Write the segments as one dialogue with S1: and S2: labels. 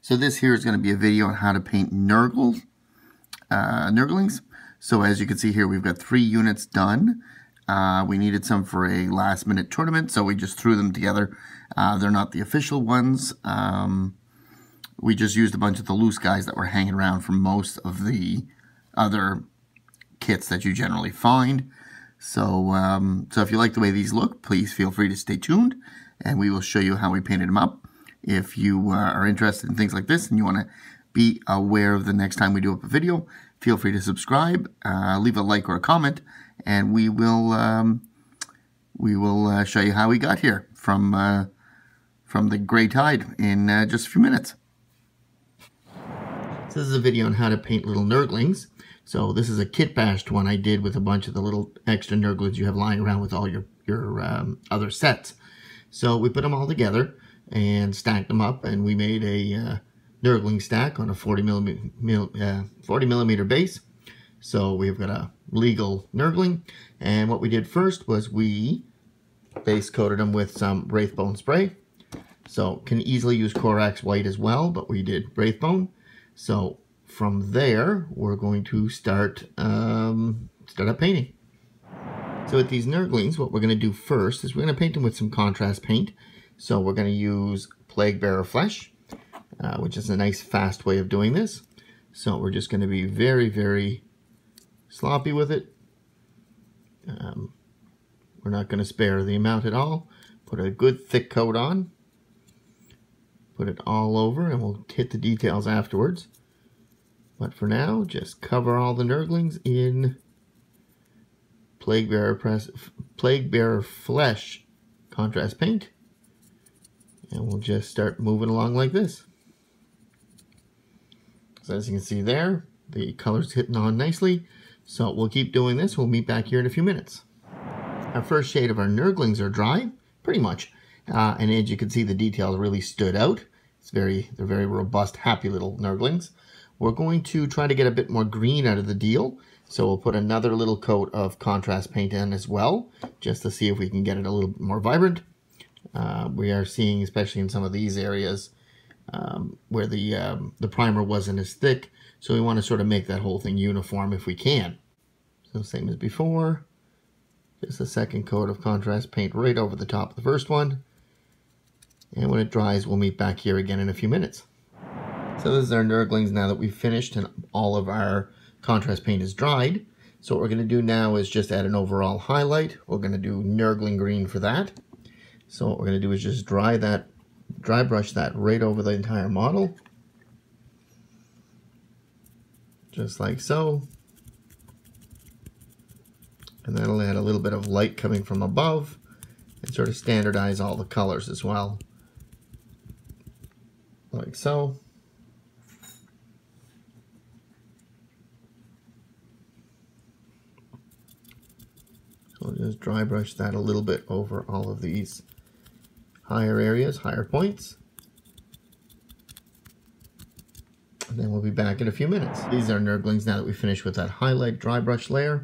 S1: So this here is going to be a video on how to paint Nurglings. So as you can see here, we've got 3 units done. We needed some for a last minute tournament, so we just threw them together. They're not the official ones. We just used a bunch of the loose guys that were hanging around from most of the other kits that you generally find. So, so if you like the way these look, please feel free to stay tuned, and we will show you how we painted them up. If you are interested in things like this and you want to be aware of the next time we do up a video, feel free to subscribe, leave a like or a comment, and we will show you how we got here from the Grey Tide in just a few minutes. So this is a video on how to paint little Nurglings. So this is a kit bashed one I did with a bunch of the little extra Nurglings you have lying around with all your other sets. So we put them all together and stacked them up, and we made a Nurgling stack on a 40 millimeter base. So we've got a legal Nurgling, and what we did first was we base coated them with some Wraithbone spray. So can easily use Corax white as well, but we did Wraithbone. So from there, we're going to start up painting. So with these Nurglings, what we're going to do first is we're going to paint them with some contrast paint. So we're going to use Plaguebearer flesh, which is a nice fast way of doing this. So we're just going to be very, very sloppy with it. We're not going to spare the amount at all. Put a good thick coat on. Put it all over, and we'll hit the details afterwards. But for now, just cover all the Nurglings in Plaguebearer flesh contrast paint. And we'll just start moving along like this. So as you can see there, the color's hitting on nicely. So we'll keep doing this. We'll meet back here in a few minutes. Our first shade of our Nurglings are dry, pretty much. And as you can see, the details really stood out. They're very robust, happy little Nurglings. We're going to try to get a bit more green out of the deal. So we'll put another little coat of contrast paint in as well, just to see if we can get it a little bit more vibrant. We are seeing, especially in some of these areas, where the primer wasn't as thick. So we want to sort of make that whole thing uniform if we can. So same as before, just a second coat of contrast paint right over the top of the first one. And when it dries, we'll meet back here again in a few minutes. So this is our Nurglings now that we've finished and all of our contrast paint is dried. So what we're going to do now is just add an overall highlight. We're going to do Nurgling green for that. So what we're going to do is just dry brush that right over the entire model. Just like so. And that'll add a little bit of light coming from above and sort of standardize all the colors as well. Like so. So we'll just dry brush that a little bit over all of these higher areas, higher points. And then we'll be back in a few minutes. These are Nurglings now that we finished with that highlight dry brush layer.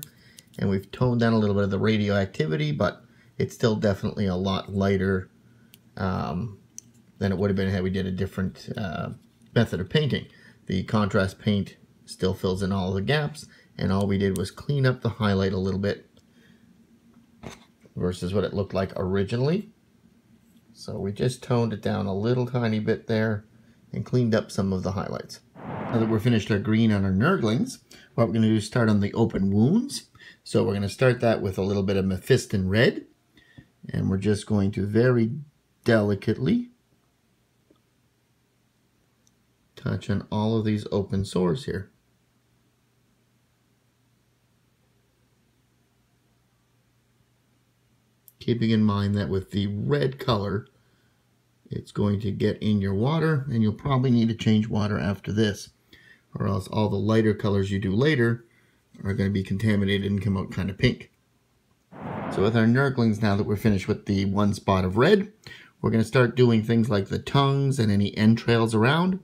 S1: And we've toned down a little bit of the radioactivity, but it's still definitely a lot lighter than it would have been had we did a different method of painting. The contrast paint still fills in all the gaps, and all we did was clean up the highlight a little bit versus what it looked like originally. So we just toned it down a little tiny bit there and cleaned up some of the highlights. Now that we're finished our green on our Nurglings, what we're going to do is start on the open wounds. So we're going to start that with a little bit of Mephiston Red, and we're just going to very delicately touch on all of these open sores here. Keeping in mind that with the red color, it's going to get in your water, and you'll probably need to change water after this, or else all the lighter colors you do later are going to be contaminated and come out kind of pink. So with our Nurglings, now that we're finished with the one spot of red, we're going to start doing things like the tongues and any entrails around.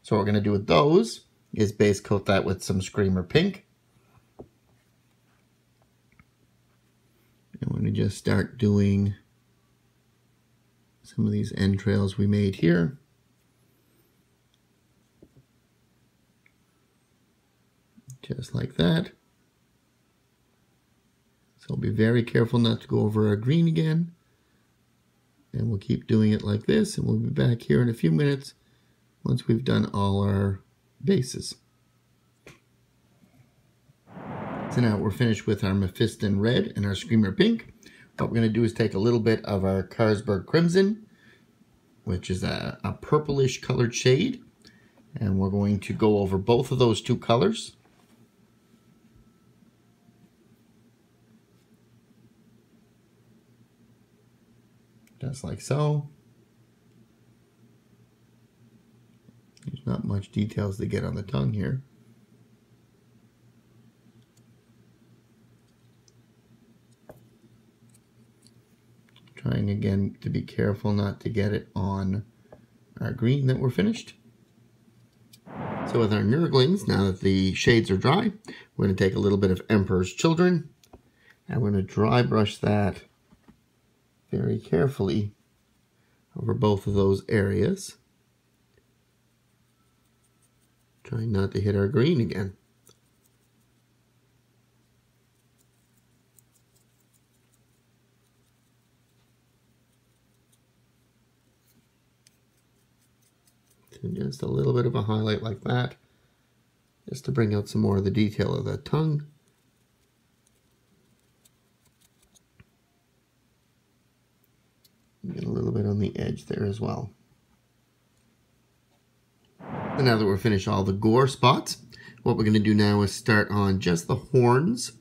S1: So what we're going to do with those is base coat that with some Screamer Pink. And we're going to just start doing some of these entrails we made here. Just like that. So be very careful not to go over our green again. And we'll keep doing it like this, and we'll be back here in a few minutes once we've done all our bases. So now we're finished with our Mephiston Red and our Screamer Pink. What we're going to do is take a little bit of our Carroberg Crimson, which is a purplish colored shade, and we're going to go over both of those two colors. Just like so. There's not much details to get on the tongue here. Trying again to be careful not to get it on our green that we're finished. So with our Nurglings, now that the shades are dry, we're going to take a little bit of Emperor's Children, and we're going to dry brush that very carefully over both of those areas. Trying not to hit our green again. So just a little bit of a highlight like that, just to bring out some more of the detail of the tongue. Get a little bit on the edge there as well. And now that we're finished all the gore spots, what we're going to do now is start on just the horns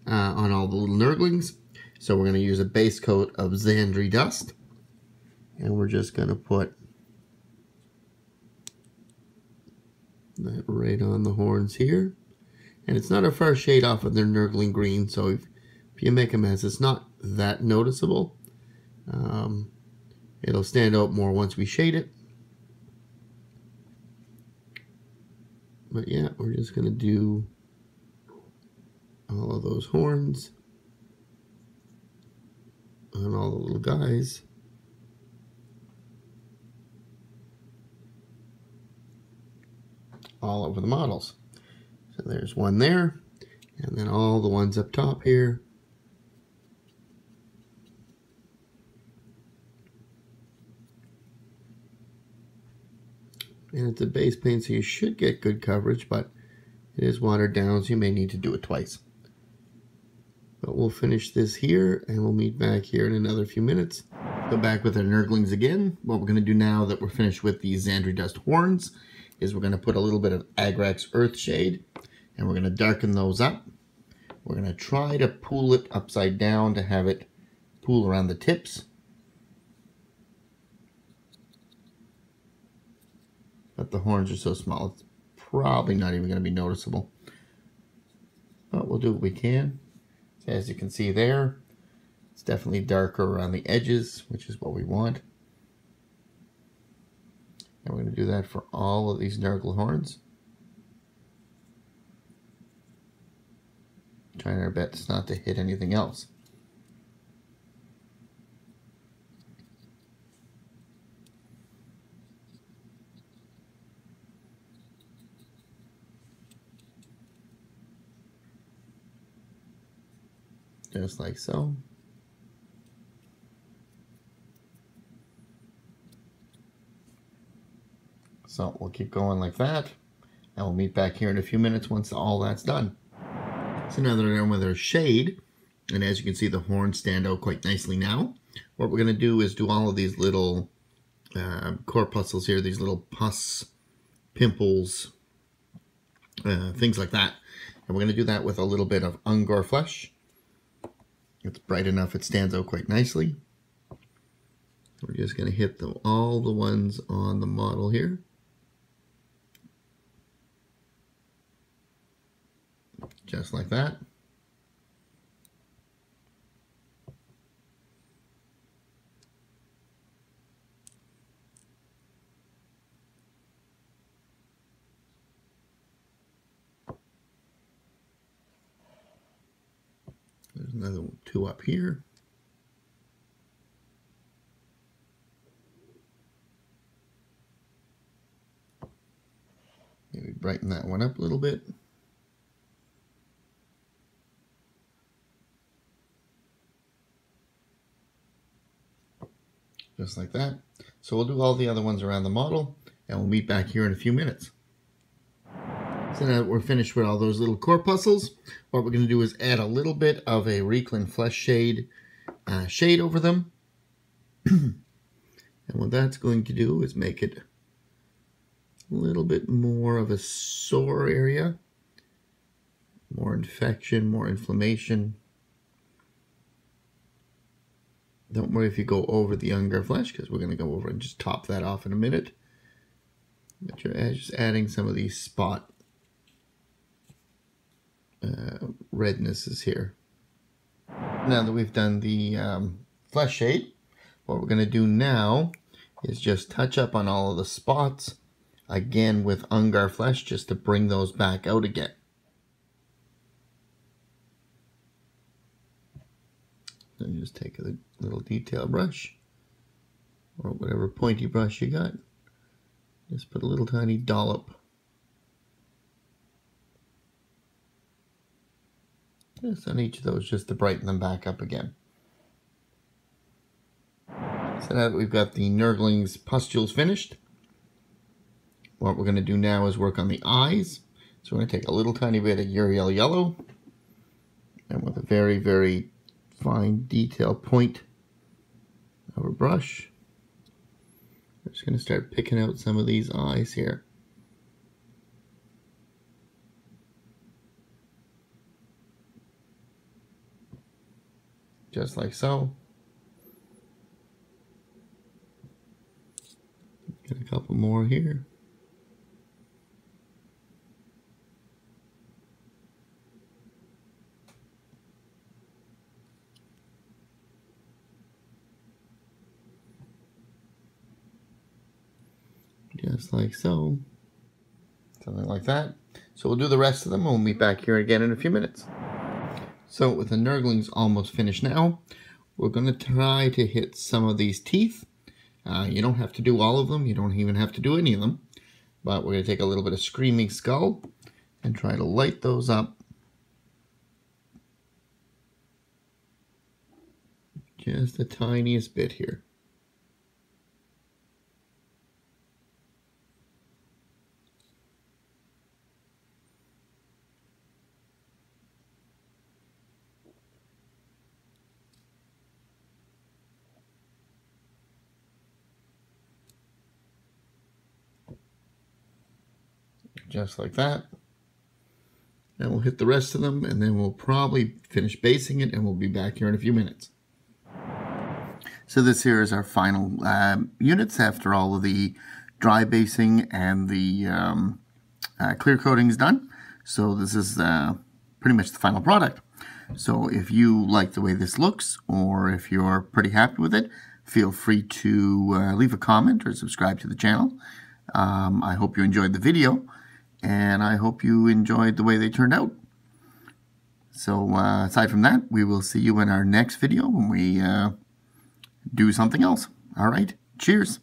S1: on all the little Nurglings. So we're going to use a base coat of Zandri dust, and we're just going to put that right on the horns here. And it's not a far shade off of their Nurgling green, so if you make a mess, it's not that noticeable. It'll stand out more once we shade it. But yeah, we're just going to do all of those horns on all the little guys. All over the models. So there's one there, and then all the ones up top here. And it's a base paint, so you should get good coverage, but it is watered down, so you may need to do it twice. But we'll finish this here, and we'll meet back here in another few minutes. Go back with our Nurglings again. What we're going to do now that we're finished with the Zandri Dust horns is we're going to put a little bit of Agrax Earthshade, and we're going to darken those up. We're going to try to pull it upside down to have it pool around the tips. But the horns are so small, it's probably not even going to be noticeable. But we'll do what we can. So as you can see there, it's definitely darker around the edges, which is what we want. And we're going to do that for all of these Nurgle horns. Trying our best not to hit anything else. Just like so. So we'll keep going like that, and we'll meet back here in a few minutes once all that's done. So now that we're done with our shade, and as you can see the horns stand out quite nicely now, what we're going to do is do all of these little corpuscles here, these little pus, pimples, things like that. And we're going to do that with a little bit of Ungor flesh. It's bright enough, it stands out quite nicely. We're just going to hit all the ones on the model here. Just like that. There's another two up here. Maybe brighten that one up a little bit. just like that. So we'll do all the other ones around the model, and we'll meet back here in a few minutes. So now that we're finished with all those little corpuscles, what we're going to do is add a little bit of a Reikland Fleshshade shade over them. And what that's going to do is make it a little bit more of a sore area. More infection, more inflammation. Don't worry if you go over the Ungor flesh, because we're going to go over and just top that off in a minute. But you're just adding some of these spot rednesses here. Now that we've done the Fleshshade, what we're going to do now is just touch up on all of the spots again with Ungor flesh, just to bring those back out again. And just take a little detail brush or whatever pointy brush you got. Just put a little tiny dollop. Just on each of those, just to brighten them back up again. So now that we've got the Nurglings pustules finished, what we're going to do now is work on the eyes. So we're going to take a little tiny bit of Yriel yellow, and with a very, very fine detail point of a brush, we're just going to start picking out some of these eyes here. Just like so. Get a couple more here. Just like so. Something like that. So we'll do the rest of them and we'll meet back here again in a few minutes. So with the Nurglings almost finished now, we're going to try to hit some of these teeth. You don't have to do all of them. You don't even have to do any of them. But we're going to take a little bit of Screaming Skull and try to light those up. Just the tiniest bit here. Just like that. And we'll hit the rest of them, and then we'll probably finish basing it, and we'll be back here in a few minutes. So this here is our final units after all of the dry basing and the clear coating is done. So this is pretty much the final product. So if you like the way this looks, or if you're pretty happy with it, feel free to leave a comment or subscribe to the channel. I hope you enjoyed the video. And I hope you enjoyed the way they turned out. So aside from that, we will see you in our next video when we do something else. All right, cheers.